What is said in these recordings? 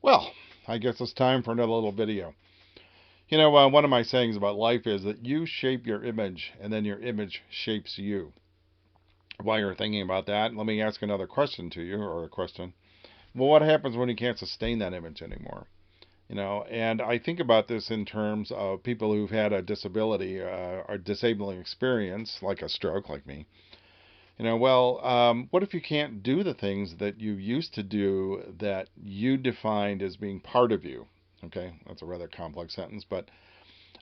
Well, I guess it's time for another little video. One of my sayings about life is that you shape your image and then your image shapes you. While you're thinking about that, let me ask another question to you, or a question. Well, what happens when you can't sustain that image anymore? And I think about this in terms of people who've had a disability or disabling experience, like a stroke, like me. What if you can't do the things that you used to do that you defined as being part of you? Okay, that's a rather complex sentence, but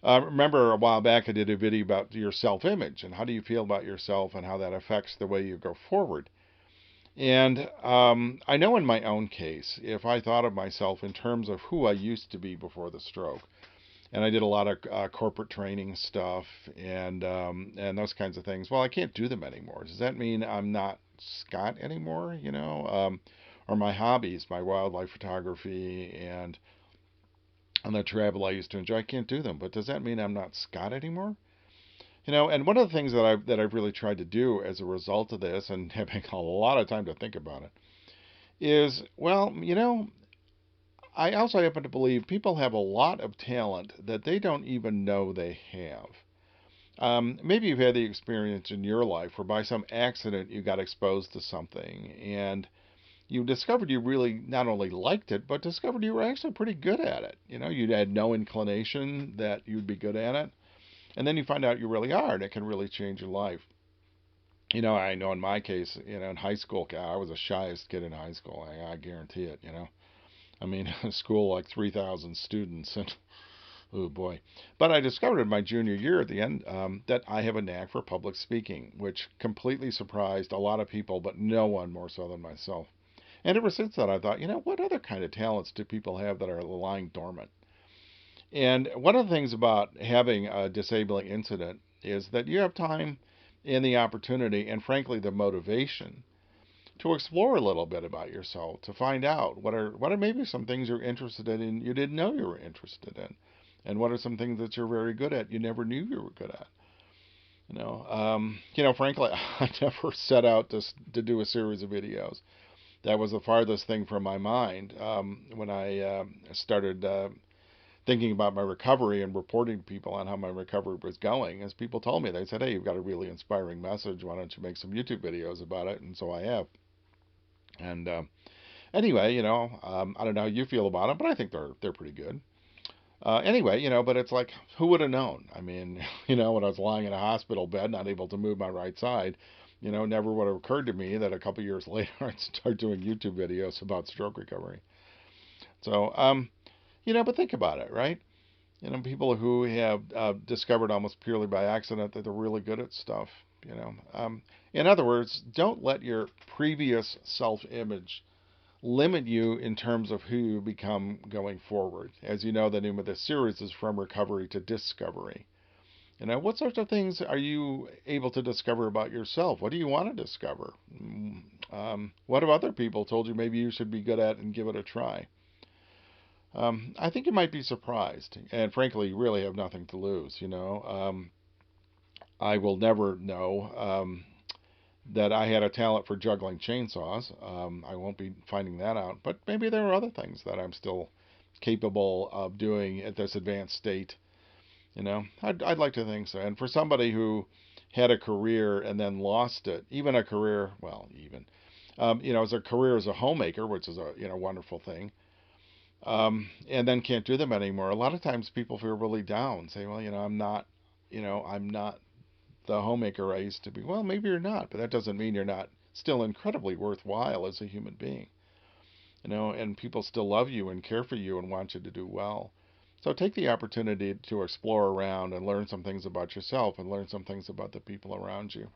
remember a while back I did a video about your self image and how do you feel about yourself and how that affects the way you go forward. And I know in my own case, if I thought of myself in terms of who I used to be before the stroke, and I did a lot of corporate training stuff and those kinds of things. Well, I can't do them anymore. Does that mean I'm not Scott anymore? Or my hobbies, my wildlife photography and the travel I used to enjoy. I can't do them. But does that mean I'm not Scott anymore? And one of the things that I've really tried to do as a result of this, and having a lot of time to think about it, is I also happen to believe people have a lot of talent that they don't even know they have. Maybe you've had the experience in your life where by some accident you got exposed to something and you discovered you really not only liked it, but discovered you were actually pretty good at it. You had no inclination that you'd be good at it. And then you find out you really are, and it can really change your life. I know in my case, in high school, I was the shyest kid in high school. I guarantee it. I mean, school like 3,000 students, and oh boy. But I discovered in my junior year at the end that I have a knack for public speaking, which completely surprised a lot of people, but no one more so than myself. And ever since that, I thought, what other kind of talents do people have that are lying dormant? And one of the things about having a disabling incident is that you have time and the opportunity, and frankly, the motivation to explore a little bit about yourself, to find out what are maybe some things you're interested in you didn't know you were interested in, and what are some things that you're very good at you never knew you were good at. Frankly, I never set out to do a series of videos. That was the farthest thing from my mind when I started thinking about my recovery and reporting to people on how my recovery was going. As people told me, they said, "Hey, you've got a really inspiring message. Why don't you make some YouTube videos about it?" And so I have. And anyway, I don't know how you feel about them, but I think they're pretty good. Anyway, but it's like, who would have known? I mean, when I was lying in a hospital bed, not able to move my right side, never would have occurred to me that a couple years later I'd start doing YouTube videos about stroke recovery. So, but think about it, right? People who have discovered almost purely by accident that they're really good at stuff. In other words, don't let your previous self-image limit you in terms of who you become going forward. As you know, the name of this series is From Recovery to Discovery. What sorts of things are you able to discover about yourself? What do you want to discover? What have other people told you maybe you should be good at and give it a try? I think you might be surprised, and frankly, you really have nothing to lose. I will never know that I had a talent for juggling chainsaws. I won't be finding that out, but maybe there are other things that I'm still capable of doing at this advanced state. I'd like to think so. And for somebody who had a career and then lost it, even a career, well, even, as a career as a homemaker, which is a wonderful thing, and then can't do them anymore. A lot of times people feel really down, saying, well, I'm not the homemaker I used to be. Well, maybe you're not, but that doesn't mean you're not still incredibly worthwhile as a human being. And people still love you and care for you and want you to do well. So take the opportunity to explore around and learn some things about yourself and learn some things about the people around you.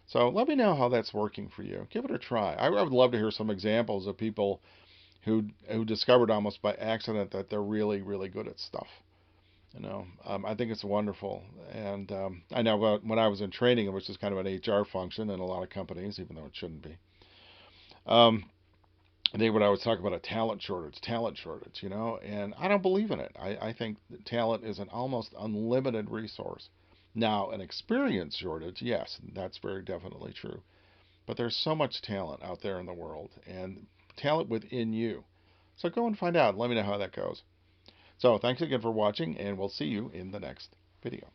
So let me know how that's working for you. Give it a try. I would love to hear some examples of people who discovered almost by accident that they're really, really good at stuff. I think it's wonderful. And I know when I was in training, which is kind of an HR function in a lot of companies, even though it shouldn't be, um, they would always talk about a talent shortage, and I don't believe in it. I think that talent is an almost unlimited resource. Now, an experience shortage, yes, that's very definitely true. But there's so much talent out there in the world, and talent within you. So go and find out. Let me know how that goes. So thanks again for watching, and we'll see you in the next video.